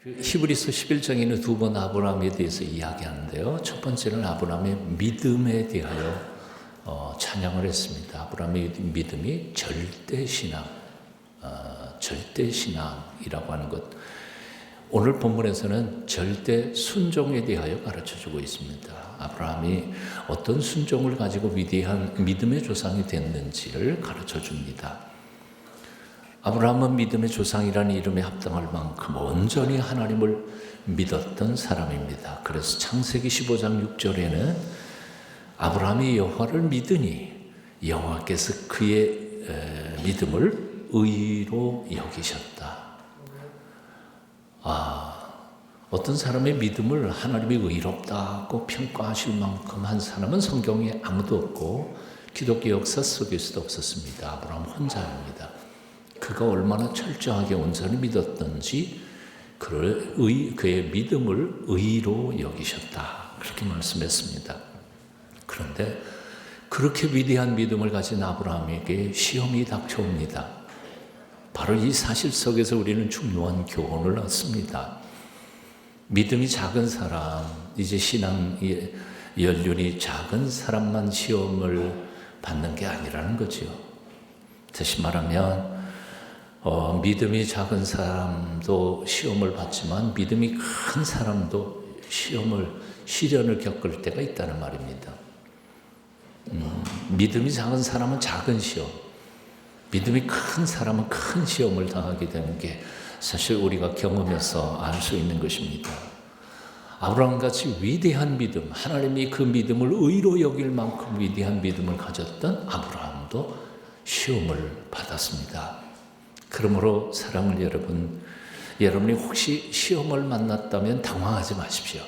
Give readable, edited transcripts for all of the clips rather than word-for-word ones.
히브리서 11장에는 두 번 아브라함에 대해서 이야기하는데요. 첫 번째는 아브라함의 믿음에 대하여 찬양을 했습니다. 아브라함의 믿음이 절대신앙이라고 하는 것. 오늘 본문에서는 절대 순종에 대하여 가르쳐주고 있습니다. 아브라함이 어떤 순종을 가지고 위대한 믿음의 조상이 됐는지를 가르쳐줍니다. 아브라함은 믿음의 조상이라는 이름에 합당할 만큼 온전히 하나님을 믿었던 사람입니다. 그래서 창세기 15장 6절에는 아브라함이 여호와를 믿으니 여호와께서 그의 믿음을 의로 여기셨다. 어떤 사람의 믿음을 하나님이 의롭다고 평가하실 만큼 한 사람은 성경에 아무도 없고 기독교 역사 속에서도 없었습니다. 아브라함 혼자입니다. 그가 얼마나 철저하게 온전히 믿었던지 그의 믿음을 의로 여기셨다. 그렇게 말씀했습니다. 그런데 그렇게 위대한 믿음을 가진 아브라함에게 시험이 닥쳐옵니다. 바로 이 사실 속에서 우리는 중요한 교훈을 얻습니다. 믿음이 작은 사람, 이제 신앙의 연륜이 작은 사람만 시험을 받는 게 아니라는 거죠. 다시 말하면 믿음이 작은 사람도 시험을 받지만 믿음이 큰 사람도 시련을 겪을 때가 있다는 말입니다. 믿음이 작은 사람은 작은 시험, 믿음이 큰 사람은 큰 시험을 당하게 되는 게 사실 우리가 경험해서 알 수 있는 것입니다. 아브라함같이 위대한 믿음, 하나님이 그 믿음을 의로 여길 만큼 위대한 믿음을 가졌던 아브라함도 시험을 받았습니다. 그러므로 사랑하는 여러분이 혹시 시험을 만났다면 당황하지 마십시오.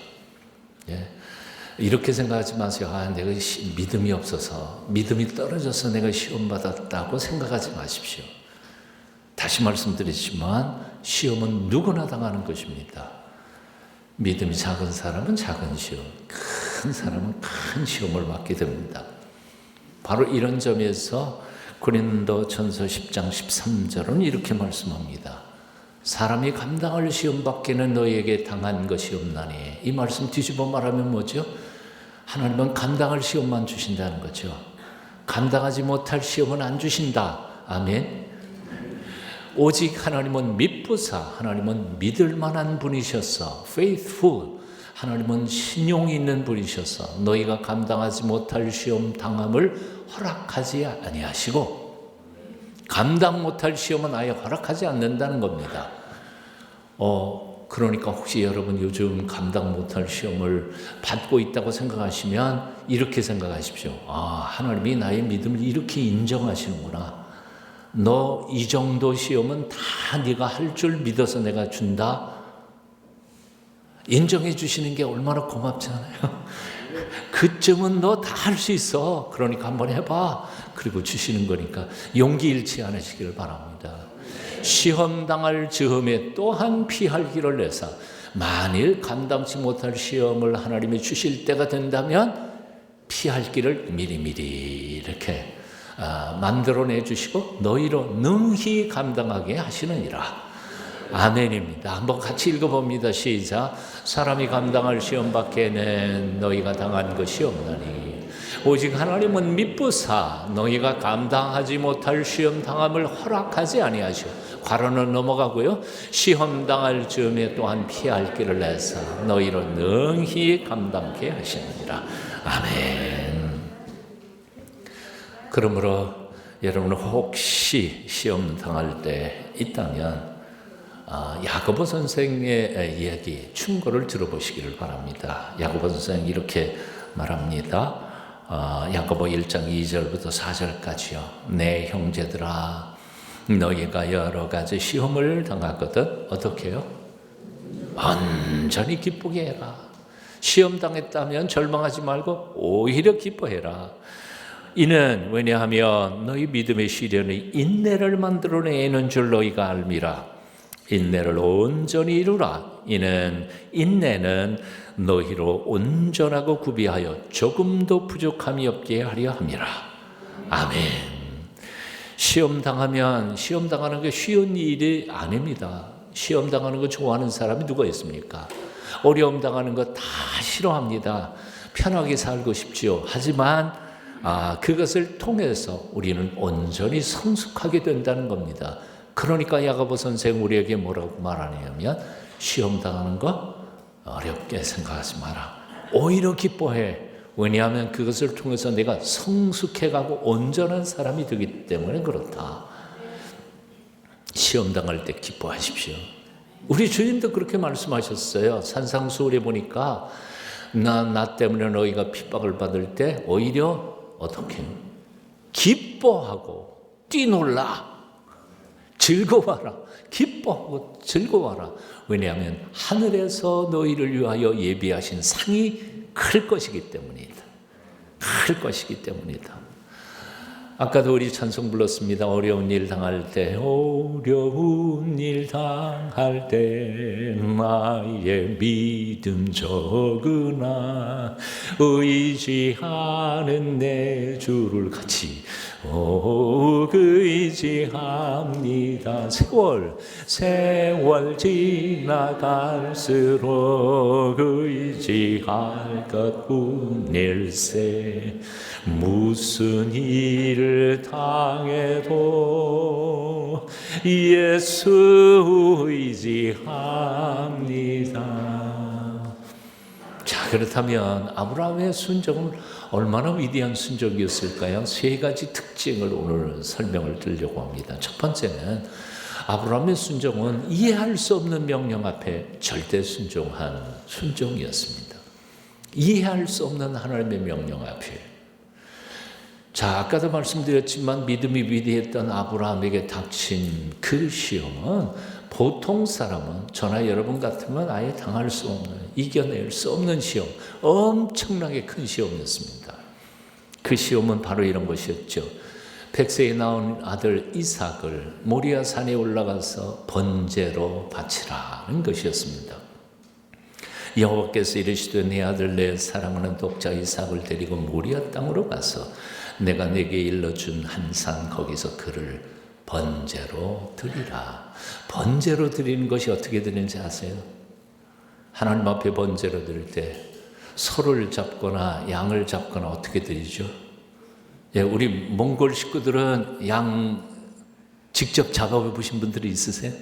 이렇게 생각하지 마세요. 내가 믿음이 없어서, 믿음이 떨어져서 내가 시험 받았다고 생각하지 마십시오. 다시 말씀드리지만 시험은 누구나 당하는 것입니다. 믿음이 작은 사람은 작은 시험, 큰 사람은 큰 시험을 받게 됩니다. 바로 이런 점에서 고린도전서 10장 13절은 이렇게 말씀합니다. 사람이 감당할 시험밖에는 너희에게 당한 것이 없나니. 이 말씀 뒤집어 말하면 뭐죠? 하나님은 감당할 시험만 주신다는 거죠. 감당하지 못할 시험은 안 주신다. 아멘. 오직 하나님은 믿부사, 하나님은 믿을 만한 분이셔서 faithful, 하나님은 신용이 있는 분이셔서 너희가 감당하지 못할 시험 당함을 허락하지 아니하시고, 감당 못할 시험은 아예 허락하지 않는다는 겁니다. 그러니까 혹시 여러분 요즘 감당 못할 시험을 받고 있다고 생각하시면 이렇게 생각하십시오. 하나님이 나의 믿음을 이렇게 인정하시는구나. 너 이 정도 시험은 다 네가 할 줄 믿어서 내가 준다. 인정해 주시는 게 얼마나 고맙잖아요. 그쯤은 너 다 할 수 있어. 그러니까 한번 해봐. 그리고 주시는 거니까 용기 잃지 않으시길 바랍니다. 시험 당할 즈음에 또한 피할 길을 내사, 만일 감당치 못할 시험을 하나님이 주실 때가 된다면 피할 길을 미리미리 이렇게 만들어내 주시고 너희로 능히 감당하게 하시느니라. 아멘입니다. 한번 같이 읽어봅니다. 시작. 사람이 감당할 시험밖에는 너희가 당한 것이 없나니 오직 하나님은 믿부사 너희가 감당하지 못할 시험 당함을 허락하지 아니하시오. 괄호는 넘어가고요. 시험 당할 즈음에 또한 피할 길을 내사 너희로 능히 감당케 하시느니라. 아멘. 그러므로 여러분 혹시 시험 당할 때 있다면 야고보 선생의 이야기 충고를 들어보시기를 바랍니다. 야고보 선생이 이렇게 말합니다. 야고보 1장 2절부터 4절까지요. 내 형제들아, 너희가 여러 가지 시험을 당하거든 어떻게 해요? 온전히 기쁘게 해라. 시험 당했다면 절망하지 말고 오히려 기뻐해라. 이는 왜냐하면 너희 믿음의 시련이 인내를 만들어내는 줄 너희가 알미라. 인내를 온전히 이루라. 이는 인내는 너희로 온전하고 구비하여 조금도 부족함이 없게 하려 함이라. 아멘. 시험 당하는 게 쉬운 일이 아닙니다. 시험 당하는 거 좋아하는 사람이 누가 있습니까? 어려움 당하는 거 다 싫어합니다. 편하게 살고 싶지요. 하지만 그것을 통해서 우리는 온전히 성숙하게 된다는 겁니다. 그러니까 야고보 선생 우리에게 뭐라고 말하냐면 시험 당하는 거 어렵게 생각하지 마라. 오히려 기뻐해. 왜냐하면 그것을 통해서 내가 성숙해가고 온전한 사람이 되기 때문에 그렇다. 시험 당할 때 기뻐하십시오. 우리 주님도 그렇게 말씀하셨어요. 산상수훈에 보니까 나 때문에 너희가 핍박을 받을 때 오히려 어떻게 기뻐하고 뛰놀라. 즐거워하라. 기뻐하고 즐거워하라. 왜냐하면 하늘에서 너희를 위하여 예비하신 상이 클 것이기 때문이다. 클 것이기 때문이다. 아까도 우리 찬송 불렀습니다. 어려운 일 당할 때, 어려운 일 당할 때 나의 믿음 적으나 의지하는 내 주를 같이 의지합니다. 세월 지나갈수록 의지할 것 뿐일세. 무슨 일을 당해도 예수 의지합니다. 자, 그렇다면 아브라함의 순종은 얼마나 위대한 순종이었을까요? 세 가지 특징을 오늘 설명을 드리려고 합니다. 첫 번째는 아브라함의 순종은 이해할 수 없는 명령 앞에 절대 순종한 순종이었습니다. 이해할 수 없는 하나님의 명령 앞에. 자, 아까도 말씀드렸지만 믿음이 위대했던 아브라함에게 닥친 그 시험은 보통 사람은 저나 여러분 같으면 아예 당할 수 없는, 이겨낼 수 없는 시험, 엄청나게 큰 시험이었습니다. 그 시험은 바로 이런 것이었죠. 백세에 나온 아들 이삭을 모리아 산에 올라가서 번제로 바치라는 것이었습니다. 여호와께서 이르시되 내 아들 내 사랑하는 독자 이삭을 데리고 모리아 땅으로 가서 내가 내게 일러준 한 산 거기서 그를 번제로 드리라. 번제로 드리는 것이 어떻게 드리는지 아세요? 하나님 앞에 번제로 드릴 때 소를 잡거나 양을 잡거나 어떻게 드리죠? 예, 우리 몽골 식구들은 양 직접 잡아보신 분들이 있으세요?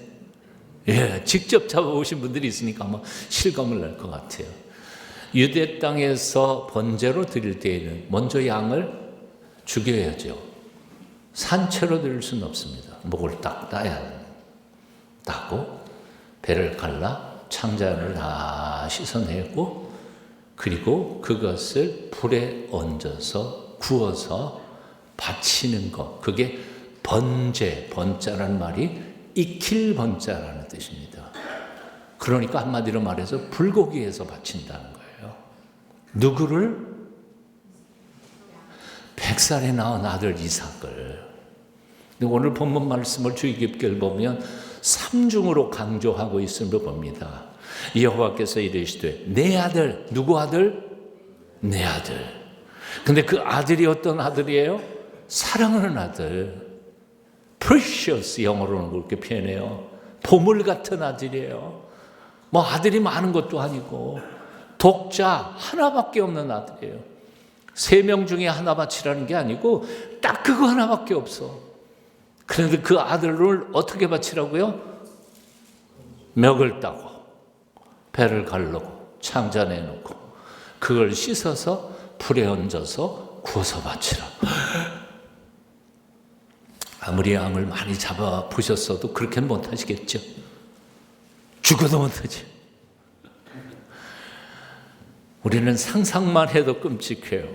예, 직접 잡아보신 분들이 있으니까 아마 실감을 낼 것 같아요. 유대 땅에서 번제로 드릴 때에는 먼저 양을 죽여야죠. 산채로 드릴 수는 없습니다. 목을 딱 따야 합니다. 따고 배를 갈라 창자를 다 씻어내고 그리고 그것을 불에 얹어서 구워서 바치는 것. 그게 번제, 번자라는 말이 익힐 번자라는 뜻입니다. 그러니까 한마디로 말해서 불고기에서 바친다는 거예요. 누구를? 100살에 낳은 아들 이삭을. 오늘 본문 말씀을 주의 깊게 보면 삼중으로 강조하고 있음을 봅니다. 여호와께서 이르시되 내 아들, 누구 아들? 내 아들. 근데 그 아들이 어떤 아들이에요? 사랑하는 아들. precious 영어로는 그렇게 표현해요. 보물 같은 아들이에요. 뭐 아들이 많은 것도 아니고 독자 하나밖에 없는 아들이에요. 3명 중에 하나 바치라는 게 아니고 딱 그거 하나밖에 없어. 그런데 그 아들을 어떻게 바치라고요? 멱을 따고 배를 가르고 창자 내놓고 그걸 씻어서 불에 얹어서 구워서 바치라. 아무리 양을 많이 잡아 보셨어도 그렇게는 못하시겠죠. 죽어도 못하지. 우리는 상상만 해도 끔찍해요.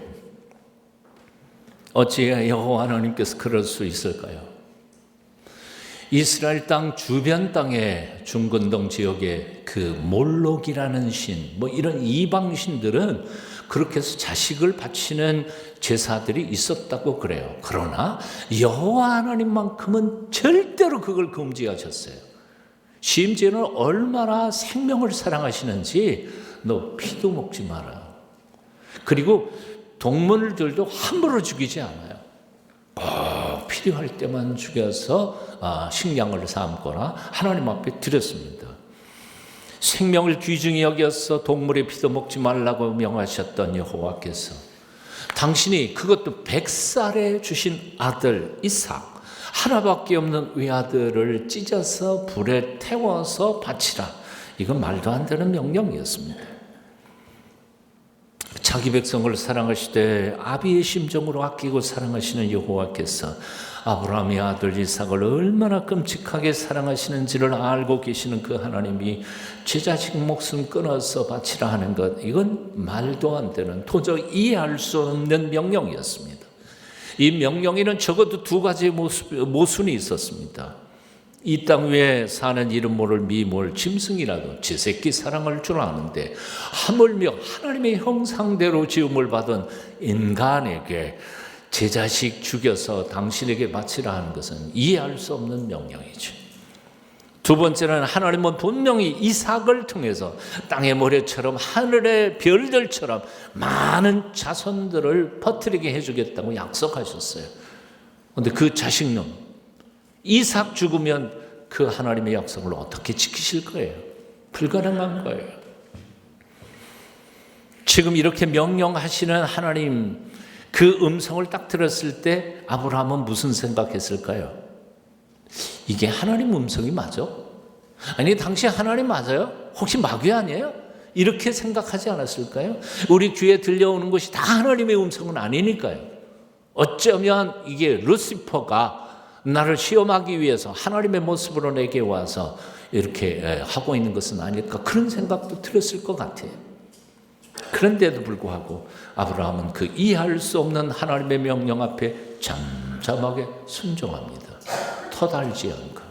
어찌 여호와 하나님께서 그럴 수 있을까요? 이스라엘 땅 주변 땅의 중근동 지역의 그 몰록이라는 신, 뭐 이런 이방 신들은 그렇게 해서 자식을 바치는 제사들이 있었다고 그래요. 그러나 여호와 하나님만큼은 절대로 그걸 금지하셨어요. 심지어는 얼마나 생명을 사랑하시는지 너 피도 먹지 마라. 그리고 동물들도 함부로 죽이지 않아요. 꼭 필요할 때만 죽여서 식량을 삼거나 하나님 앞에 드렸습니다. 생명을 귀중히 여겨서 동물의 피도 먹지 말라고 명하셨던 여호와께서 당신이 그것도 100살에 주신 아들 이삭, 하나밖에 없는 외아들을 찢어서 불에 태워서 바치라. 이건 말도 안 되는 명령이었습니다. 자기 백성을 사랑하시되 아비의 심정으로 아끼고 사랑하시는 여호와께서 아브라함의 아들 이삭을 얼마나 끔찍하게 사랑하시는지를 알고 계시는 그 하나님이 제 자식 목숨 끊어서 바치라 하는 것, 이건 말도 안 되는, 도저히 이해할 수 없는 명령이었습니다. 이 명령에는 적어도 두 가지 모순이 있었습니다. 이 땅 위에 사는 이름 모를 미몰 짐승이라도 지 새끼 사랑할 줄 아는데 하물며 하나님의 형상대로 지음을 받은 인간에게 제 자식 죽여서 당신에게 바치라 하는 것은 이해할 수 없는 명령이죠. 두 번째는 하나님은 분명히 이삭을 통해서 땅의 모래처럼 하늘의 별들처럼 많은 자손들을 퍼뜨리게 해주겠다고 약속하셨어요. 그런데 그 자식놈 이삭 죽으면 그 하나님의 약속을 어떻게 지키실 거예요? 불가능한 거예요. 지금 이렇게 명령하시는 하나님, 그 음성을 딱 들었을 때 아브라함은 무슨 생각했을까요? 이게 하나님 음성이 맞아? 아니, 당시 하나님 맞아요? 혹시 마귀 아니에요? 이렇게 생각하지 않았을까요? 우리 귀에 들려오는 것이 다 하나님의 음성은 아니니까요. 어쩌면 이게 루시퍼가 나를 시험하기 위해서 하나님의 모습으로 내게 와서 이렇게 하고 있는 것은 아닐까, 그런 생각도 들었을 것 같아요. 그런데도 불구하고 아브라함은 그 이해할 수 없는 하나님의 명령 앞에 잠잠하게 순종합니다. 터달지 않고.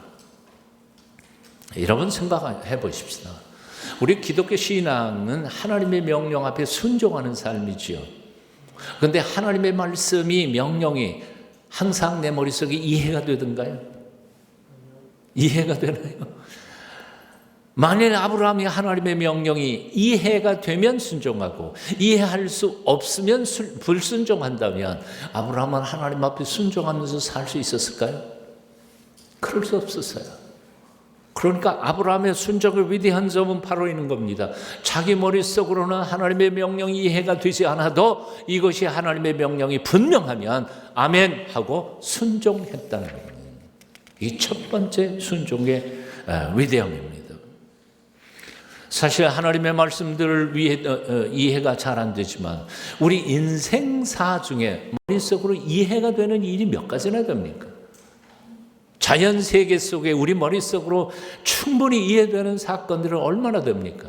여러분 생각해 보십시다. 우리 기독교 신앙은 하나님의 명령 앞에 순종하는 삶이지요. 그런데 하나님의 말씀이, 명령이 항상 내 머릿속에 이해가 되던가요? 이해가 되나요? 만일 아브라함이 하나님의 명령이 이해가 되면 순종하고 이해할 수 없으면 불순종한다면 아브라함은 하나님 앞에 순종하면서 살 수 있었을까요? 그럴 수 없었어요. 그러니까 아브라함의 순종의 위대한 점은 바로 있는 겁니다. 자기 머릿속으로는 하나님의 명령이 이해가 되지 않아도 이것이 하나님의 명령이 분명하면 아멘 하고 순종했다는 겁니다. 이 첫 번째 순종의 위대함입니다. 사실 하나님의 말씀들을 이해가 잘 안 되지만 우리 인생사 중에 머릿속으로 이해가 되는 일이 몇 가지나 됩니까? 자연 세계 속에 우리 머릿속으로 충분히 이해되는 사건들은 얼마나 됩니까?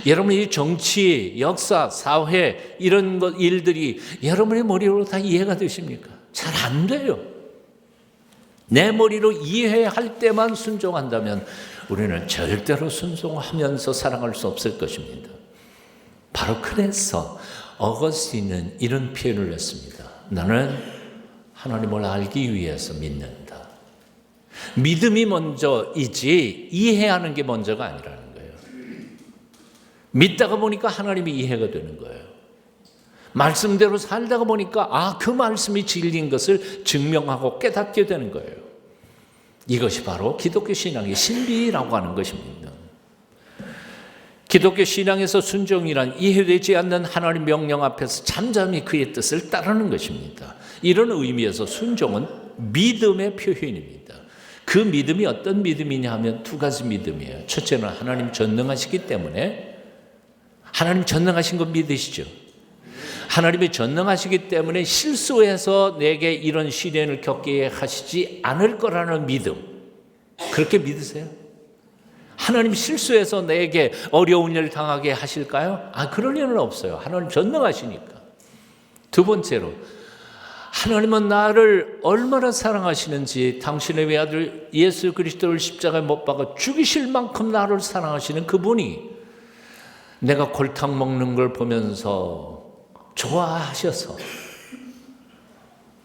여러분이 정치, 역사, 사회 이런 일들이 여러분의 머리로 다 이해가 되십니까? 잘 안 돼요. 내 머리로 이해할 때만 순종한다면 우리는 절대로 순종하면서 살아갈 수 없을 것입니다. 바로 그래서 어거스틴은 이런 표현을 했습니다. 나는 하나님을 알기 위해서 믿는다. 믿음이 먼저이지 이해하는 게 먼저가 아니라는 거예요. 믿다가 보니까 하나님이 이해가 되는 거예요. 말씀대로 살다가 보니까 그 말씀이 진리인 것을 증명하고 깨닫게 되는 거예요. 이것이 바로 기독교 신앙의 신비라고 하는 것입니다. 기독교 신앙에서 순종이란 이해되지 않는 하나님 명령 앞에서 잠잠히 그의 뜻을 따르는 것입니다. 이런 의미에서 순종은 믿음의 표현입니다. 그 믿음이 어떤 믿음이냐 하면 두 가지 믿음이에요. 첫째는 하나님 전능하시기 때문에, 하나님 전능하신 거 믿으시죠? 하나님이 전능하시기 때문에 실수해서 내게 이런 시련을 겪게 하시지 않을 거라는 믿음, 그렇게 믿으세요? 하나님 실수해서 내게 어려운 일을 당하게 하실까요? 그럴 일은 없어요. 하나님 전능하시니까. 두 번째로 하나님은 나를 얼마나 사랑하시는지, 당신의 외아들 예수 그리스도를 십자가에 못 박아 죽이실 만큼 나를 사랑하시는 그분이 내가 골탕 먹는 걸 보면서 좋아하셔서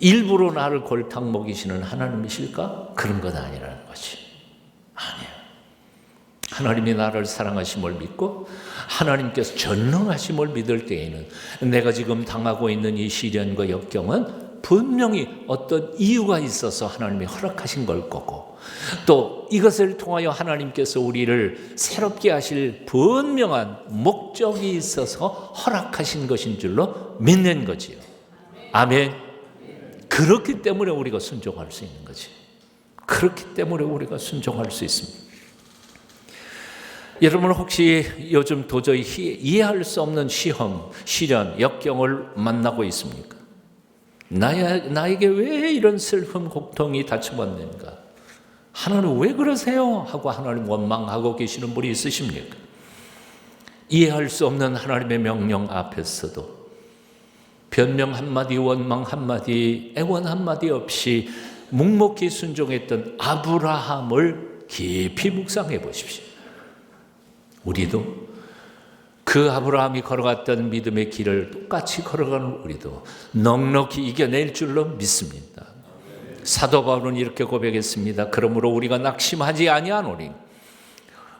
일부러 나를 골탕 먹이시는 하나님이실까? 그런 건 아니라는 것이. 아니에요. 하나님이 나를 사랑하심을 믿고 하나님께서 전능하심을 믿을 때에는 내가 지금 당하고 있는 이 시련과 역경은 분명히 어떤 이유가 있어서 하나님이 허락하신 걸 거고, 또 이것을 통하여 하나님께서 우리를 새롭게 하실 분명한 목적이 있어서 허락하신 것인 줄로 믿는 거지요. 아멘. 그렇기 때문에 우리가 순종할 수 있는 거지. 그렇기 때문에 우리가 순종할 수 있습니다. 여러분 혹시 요즘 도저히 이해할 수 없는 시험, 시련, 역경을 만나고 있습니까? 나에게 왜 이런 슬픔, 고통이 닥쳐왔는가? 하나님 왜 그러세요? 하고 하나님 원망하고 계시는 분이 있으십니까? 이해할 수 없는 하나님의 명령 앞에서도 변명 한마디, 원망 한마디, 애원 한마디 없이 묵묵히 순종했던 아브라함을 깊이 묵상해 보십시오. 우리도 그 아브라함이 걸어갔던 믿음의 길을 똑같이 걸어가는 우리도 넉넉히 이겨낼 줄로 믿습니다. 사도 바울은 이렇게 고백했습니다. 그러므로 우리가 낙심하지 아니하노니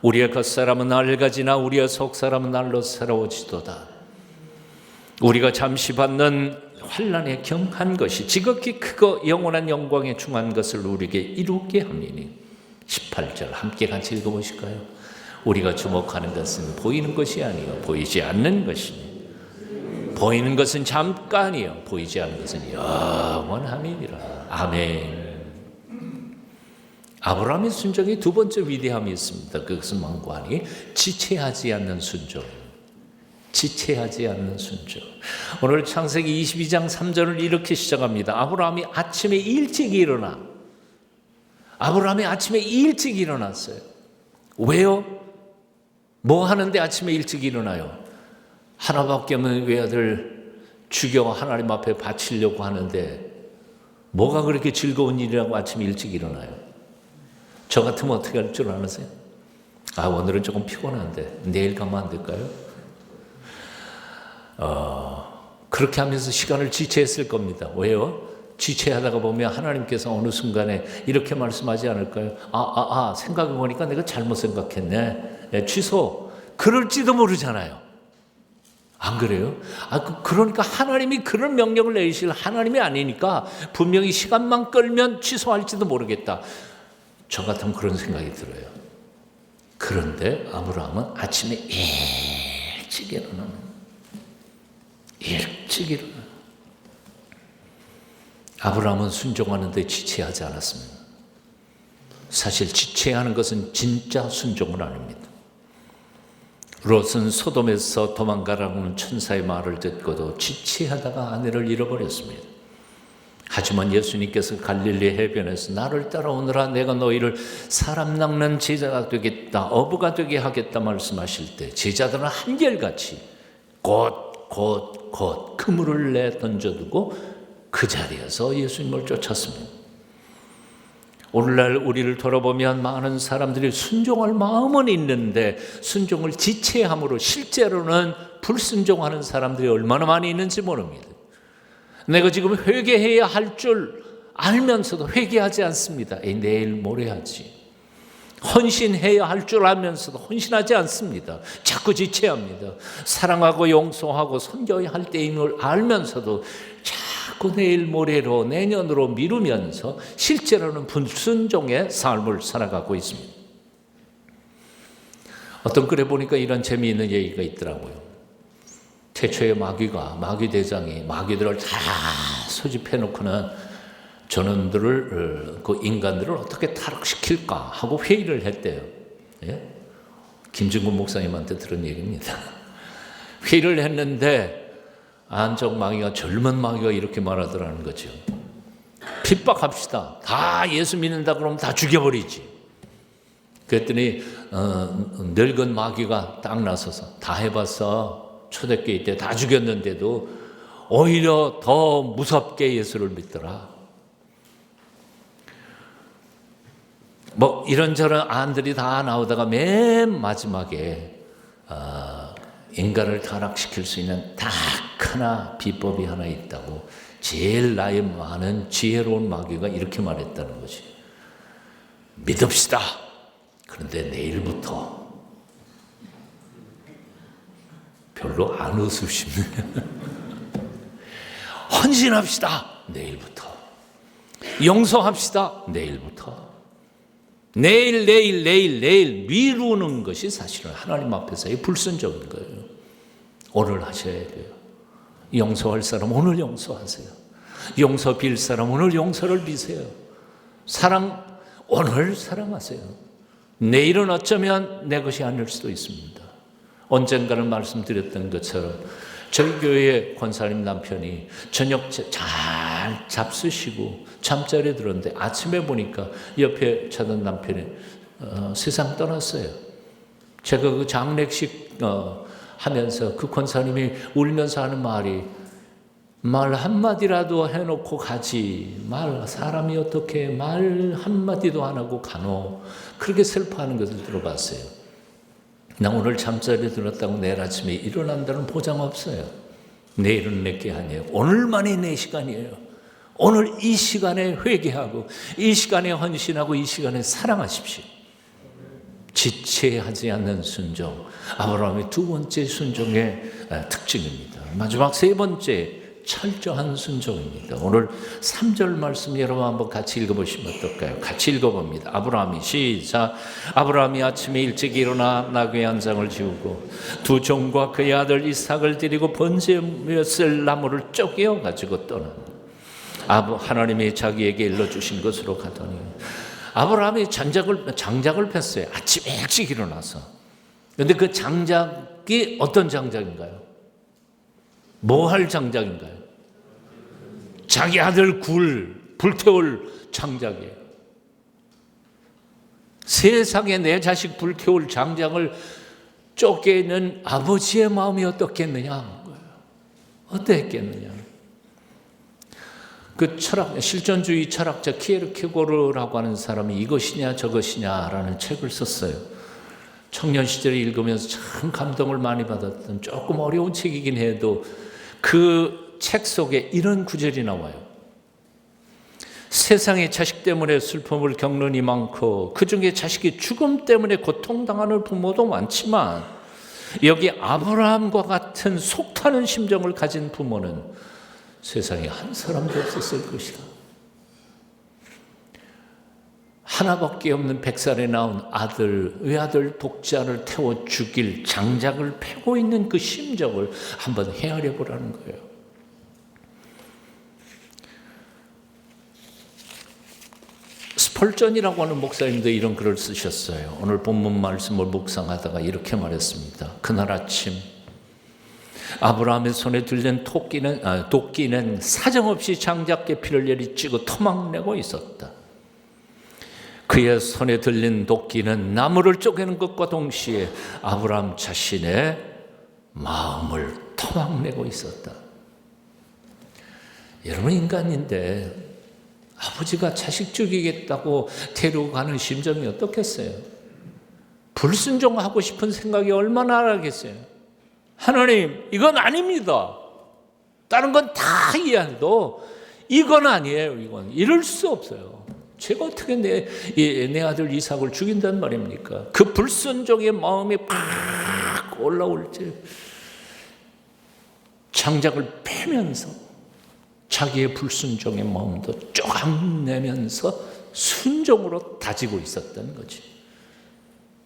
우리의 겉사람은 낡아지나 우리의 속사람은 날로 새로워지도다. 우리가 잠시 받는 환난에 경한 것이 지극히 크고 영원한 영광에 중한 것을 우리에게 이루게 함이니. 18절 함께 같이 읽어보실까요? 우리가 주목하는 것은 보이는 것이 아니요 보이지 않는 것이니 보이는 것은 잠깐이요 보이지 않는 것은 영원함이니라. 아멘. 아브라함의 순종의 두 번째 위대함이 있습니다. 그것은 만관이 지체하지 않는 순종. 지체하지 않는 순종. 오늘 창세기 22장 3절을 이렇게 시작합니다. 아브라함이 아침에 일찍 일어났어요. 왜요? 뭐 하는데 아침에 일찍 일어나요? 하나밖에 없는 외아들 죽여 하나님 앞에 바치려고 하는데 뭐가 그렇게 즐거운 일이라고 아침에 일찍 일어나요? 저 같으면 어떻게 할 줄 아세요? 오늘은 조금 피곤한데 내일 가면 안 될까요? 그렇게 하면서 시간을 지체했을 겁니다. 왜요? 지체하다가 보면 하나님께서 어느 순간에 이렇게 말씀하지 않을까요? 생각해보니까 내가 잘못 생각했네. 취소. 그럴지도 모르잖아요. 안 그래요? 그러니까 하나님이 그런 명령을 내리실 하나님이 아니니까 분명히 시간만 끌면 취소할지도 모르겠다. 저 같으면 그런 생각이 들어요. 그런데 아브라함은 아침에 일찍 일어나요. 아브라함은 순종하는데 지체하지 않았습니다. 사실 지체하는 것은 진짜 순종은 아닙니다. 롯은 소돔에서 도망가라는 천사의 말을 듣고도 지체하다가 아내를 잃어버렸습니다. 하지만 예수님께서 갈릴리 해변에서 나를 따라오느라 내가 너희를 사람 낚는 제자가 되겠다, 어부가 되게 하겠다 말씀하실 때 제자들은 한결같이 곧 그물을 내 던져두고 그 자리에서 예수님을 쫓았습니다. 오늘날 우리를 돌아보면 많은 사람들이 순종할 마음은 있는데 순종을 지체함으로 실제로는 불순종하는 사람들이 얼마나 많이 있는지 모릅니다. 내가 지금 회개해야 할 줄 알면서도 회개하지 않습니다. 내일 모레 하지. 헌신해야 할 줄 알면서도 헌신하지 않습니다. 자꾸 지체합니다. 사랑하고 용서하고 섬겨야 할 때임을 알면서도 자꾸 내일 모레로 내년으로 미루면서 실제로는 불순종의 삶을 살아가고 있습니다. 어떤 글에 보니까 이런 재미있는 얘기가 있더라고요. 태초에 마귀대장이 마귀들을 다 소집해 놓고는 저놈들을, 그 인간들을 어떻게 타락시킬까 하고 회의를 했대요. 예? 김진군 목사님한테 들은 얘기입니다. 회의를 했는데 안쪽 마귀가, 젊은 마귀가 이렇게 말하더라는 거죠. 핍박합시다. 다 예수 믿는다 그러면 다 죽여버리지. 그랬더니 늙은 마귀가 딱 나서서 다 해봤어. 초대교회 때 다 죽였는데도 오히려 더 무섭게 예수를 믿더라. 이런저런 안들이 다 나오다가 맨 마지막에 인간을 타락시킬 수 있는 딱 하나 비법이 하나 있다고 제일 나이 많은 지혜로운 마귀가 이렇게 말했다는 거지. 믿읍시다. 그런데 내일부터 별로 안 웃으시네. 헌신합시다. 내일부터. 용서합시다. 내일부터. 내일 미루는 것이 사실은 하나님 앞에서의 불순종인 거예요. 오늘 하셔야 돼요. 용서할 사람 오늘 용서하세요. 용서 빌 사람 오늘 용서를 비세요. 사랑 오늘 사랑하세요. 내일은 어쩌면 내 것이 아닐 수도 있습니다. 언젠가는 말씀드렸던 것처럼 저희 교회 권사님 남편이 저녁 잘 잡수시고 잠자리에 들었는데 아침에 보니까 옆에 자던 남편이 세상 떠났어요. 제가 그 장례식 하면서 그 권사님이 울면서 하는 말이 말 한마디라도 해놓고 가지 사람이 어떻게 말 한마디도 안 하고 가노 그렇게 슬퍼하는 것을 들어봤어요. 나 오늘 잠자리에 들었다고 내일 아침에 일어난다는 보장 없어요. 내일은 내게 아니에요. 오늘만이 내 시간이에요. 오늘 이 시간에 회개하고 이 시간에 헌신하고 이 시간에 사랑하십시오. 지체하지 않는 순종, 아브라함의 두 번째 순종의 특징입니다. 마지막 세 번째, 철저한 순종입니다. 오늘 3절 말씀 여러분 한번 같이 읽어보시면 어떨까요? 같이 읽어봅니다. 아브라함이 시작. 아브라함이 아침에 일찍 일어나 나귀 한 장을 지우고 두 종과 그의 아들 이삭을 데리고 번제에 쓸 나무를 쪼개어 가지고 떠난 하나님이 자기에게 일러주신 것으로 가더니 아브라함이 장작을 폈어요. 아침에 일찍 일어나서. 그런데 그 장작이 어떤 장작인가요? 뭐 할 장작인가요? 자기 아들 불태울 장작이에요. 세상에 내 자식 불태울 장작을 쪼개는 아버지의 마음이 어떻겠느냐? 어땠겠느냐? 그 실존주의 철학자 키에르케고르라고 하는 사람이 이것이냐 저것이냐라는 책을 썼어요. 청년 시절에 읽으면서 참 감동을 많이 받았던 조금 어려운 책이긴 해도 그 책 속에 이런 구절이 나와요. 세상에 자식 때문에 슬픔을 겪는 이 많고 그 중에 자식이 죽음 때문에 고통당하는 부모도 많지만 여기 아브라함과 같은 속타는 심정을 가진 부모는 세상에 한 사람도 없었을 것이다. 하나밖에 없는 100살에 낳은 외아들 독자를 태워 죽일 장작을 패고 있는 그 심정을 한번 헤아려 보라는 거예요. 스펄전이라고 하는 목사님도 이런 글을 쓰셨어요. 오늘 본문 말씀을 묵상하다가 이렇게 말했습니다. 그날 아침 아브라함의 손에 들린 도끼는 사정없이 장작계피를 내리치고 토막내고 있었다. 그의 손에 들린 도끼는 나무를 쪼개는 것과 동시에 아브라함 자신의 마음을 토막내고 있었다. 여러분, 인간인데 아버지가 자식 죽이겠다고 데리고 가는 심정이 어떻겠어요? 불순종하고 싶은 생각이 얼마나 나겠어요? 하나님, 이건 아닙니다. 다른 건 다 이해해도 이건 아니에요. 이건 이럴 수 없어요. 제가 어떻게 내 아들 이삭을 죽인단 말입니까? 그 불순종의 마음이 팍 올라올 때 장작을 패면서 자기의 불순종의 마음도 쫙 내면서 순종으로 다지고 있었던 거지.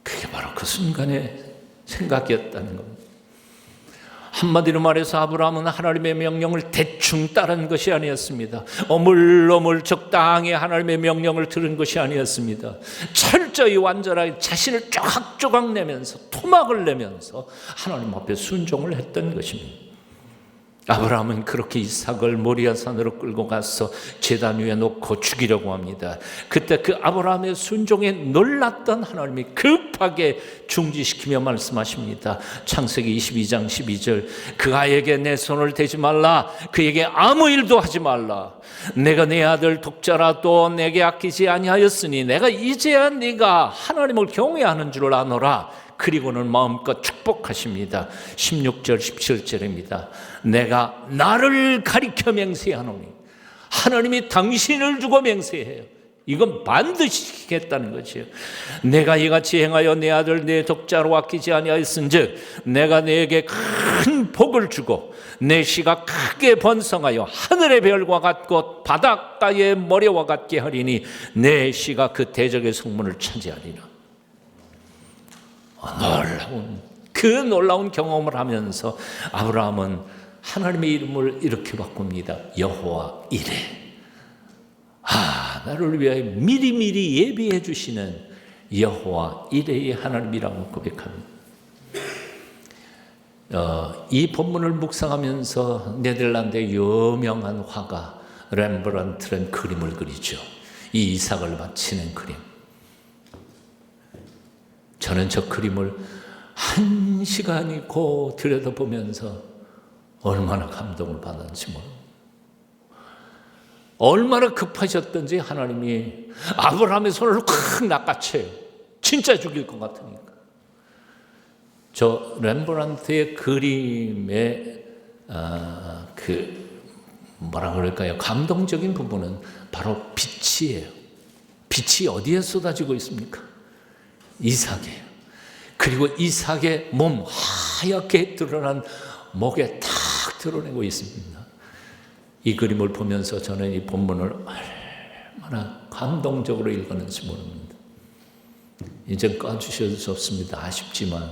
그게 바로 그 순간의 생각이었다는 겁니다. 한마디로 말해서 아브라함은 하나님의 명령을 대충 따른 것이 아니었습니다. 어물어물 적당히 하나님의 명령을 들은 것이 아니었습니다. 철저히 완전하게 자신을 쪼각쪼각 내면서 토막을 내면서 하나님 앞에 순종을 했던 것입니다. 아브라함은 그렇게 이삭을 모리아산으로 끌고 가서 제단 위에 놓고 죽이려고 합니다. 그때 그 아브라함의 순종에 놀랐던 하나님이 급하게 중지시키며 말씀하십니다. 창세기 22장 12절 그 아이에게 내 손을 대지 말라. 그에게 아무 일도 하지 말라. 내가 내 아들 독자라도 내게 아끼지 아니하였으니 내가 이제야 네가 하나님을 경외하는 줄 아노라. 그리고는 마음껏 축복하십니다. 16절 17절입니다. 내가 나를 가리켜 맹세하노니 하나님이 당신을 두고 맹세해요. 이건 반드시 지키겠다는 것이에요. 내가 이같이 행하여 내 아들 내 독자로 아끼지 아니하였은즉 내가 네게 큰 복을 주고 내 씨가 크게 번성하여 하늘의 별과 같고 바닷가의 모래와 같게 하리니 내 씨가 그 대적의 성문을 차지하리라. 놀라운 경험을 하면서 아브라함은 하나님의 이름을 이렇게 바꿉니다. 여호와 이레. 나를 위하여 미리미리 예비해 주시는 여호와 이레의 하나님이라고 고백합니다. 이 본문을 묵상하면서 네덜란드의 유명한 화가 렘브란트는 그림을 그리죠. 이 이삭을 바치는 그림. 저는 저 그림을 1시간이 고 들여다보면서 얼마나 감동을 받았는지 모릅니다. 얼마나 급하셨던지 하나님이 아브라함의 손을 콱 낚아채요. 진짜 죽일 것 같으니까. 저 렘브란트의 그림의 뭐라 그럴까요? 감동적인 부분은 바로 빛이에요. 빛이 어디에 쏟아지고 있습니까? 이삭이에요. 그리고 이삭의 몸 하얗게 드러난 목에 탁 드러내고 있습니다. 이 그림을 보면서 저는 이 본문을 얼마나 감동적으로 읽었는지 모릅니다. 이제 꺼주셔도 좋습니다. 아쉽지만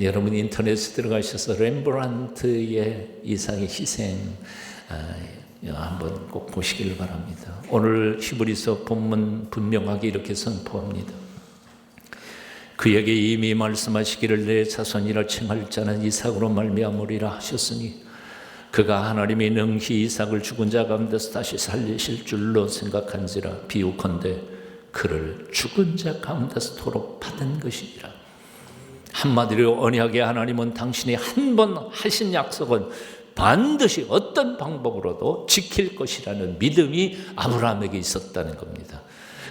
여러분 인터넷에 들어가셔서 렘브란트의 이삭의 희생 한번 꼭 보시길 바랍니다. 오늘 히브리서 본문 분명하게 이렇게 선포합니다. 그에게 이미 말씀하시기를 내 자손이라 칭할 자는 이삭으로 말미암으리라 하셨으니 그가 하나님이 능히 이삭을 죽은 자 가운데서 다시 살리실 줄로 생각한지라 비유컨대 그를 죽은 자 가운데서 도로 받은 것이니라. 한마디로 언약의 하나님은 당신이 한 번 하신 약속은 반드시 어떤 방법으로도 지킬 것이라는 믿음이 아브라함에게 있었다는 겁니다.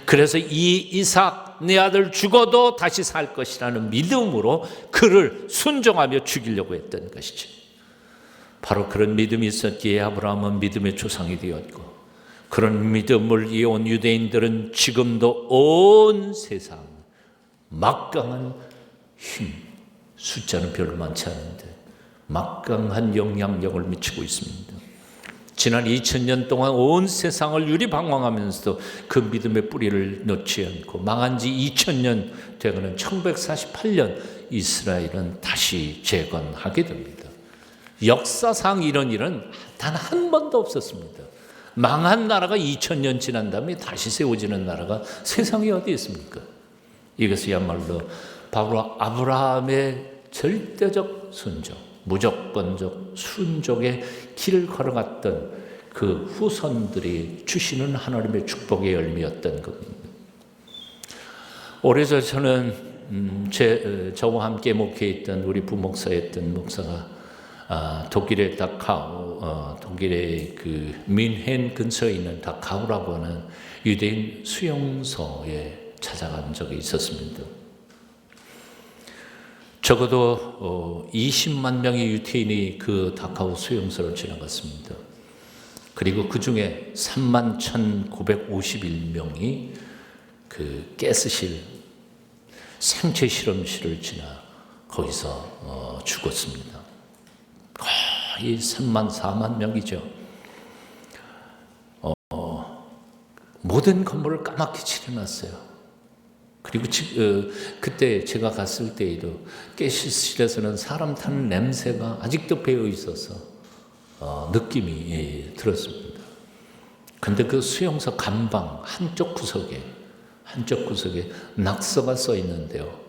그래서 이 이삭 내 아들 죽어도 다시 살 것이라는 믿음으로 그를 순종하며 죽이려고 했던 것이죠. 바로 그런 믿음이 있었기에 아브라함은 믿음의 조상이 되었고 그런 믿음을 이어온 유대인들은 지금도 온 세상 막강한 힘, 숫자는 별로 많지 않은데 막강한 영향력을 미치고 있습니다. 지난 2000년 동안 온 세상을 유리방황하면서도 그 믿음의 뿌리를 놓지 않고 망한 지 2000년 되고는 1948년 이스라엘은 다시 재건하게 됩니다. 역사상 이런 일은 단 한 번도 없었습니다. 망한 나라가 2000년 지난 다음에 다시 세워지는 나라가 세상에 어디 있습니까? 이것이야말로 바로 아브라함의 절대적 순종, 무조건적 순종의 길을 걸어갔던 그 후손들이 주시는 하나님의 축복의 열매였던 겁니다. 오래전 저는 저와 함께 목회했던 우리 부목사였던 목사가 독일의 다카우, 독일의 그 민헨 근처에 있는 다카우라고 하는 유대인 수용소에 찾아간 적이 있었습니다. 적어도 20만 명의 유태인이 그 다카우 수용소를 지나갔습니다. 그리고 그 중에 31,951명이 그 가스실, 생체 실험실을 지나 거기서 죽었습니다. 거의 3만, 4만 명이죠. 모든 건물을 까맣게 칠해놨어요. 그리고 그때 제가 갔을 때에도 가스실에서는 사람 타는 냄새가 아직도 배어 있어서 느낌이 들었습니다. 근데 그 수용소 간방 한쪽 구석에 낙서가 써 있는데요.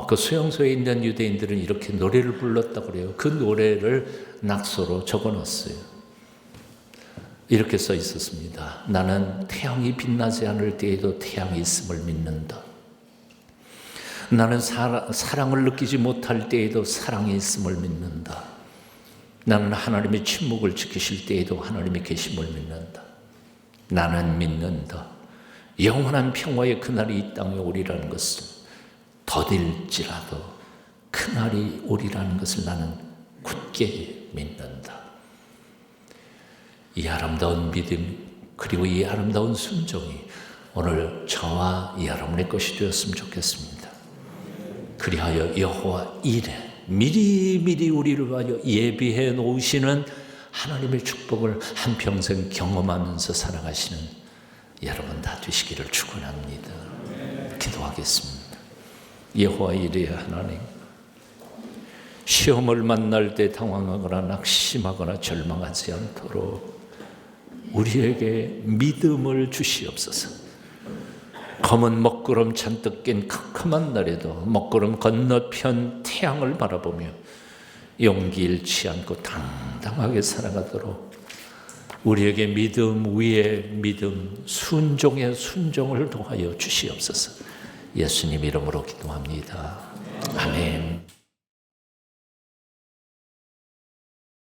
그 수용소에 있는 유대인들은 이렇게 노래를 불렀다고 그래요. 그 노래를 낙서로 적어놨어요. 이렇게 써 있었습니다. 나는 태양이 빛나지 않을 때에도 태양이 있음을 믿는다. 나는 사랑을 느끼지 못할 때에도 사랑이 있음을 믿는다. 나는 하나님의 침묵을 지키실 때에도 하나님이 계심을 믿는다. 나는 믿는다. 영원한 평화의 그날이 이 땅에 오리라는 것을 더딜지라도 그날이 오리라는 것을 나는 굳게 믿는다. 이 아름다운 믿음, 그리고 이 아름다운 순종이 오늘 저와 여러분의 것이 되었으면 좋겠습니다. 그리하여 여호와 이레 미리미리 우리를 위하여 예비해 놓으시는 하나님의 축복을 한평생 경험하면서 살아가시는 여러분 다 되시기를 축원합니다. 기도하겠습니다. 여호와 이레 하나님, 시험을 만날 때 당황하거나 낙심하거나 절망하지 않도록 우리에게 믿음을 주시옵소서. 검은 먹구름 잔뜩 낀 캄캄한 날에도 먹구름 건너편 태양을 바라보며 용기 잃지 않고 당당하게 살아가도록 우리에게 믿음 위에 믿음, 순종에 순종을 도하여 주시옵소서. 예수님 이름으로 기도합니다. 아멘.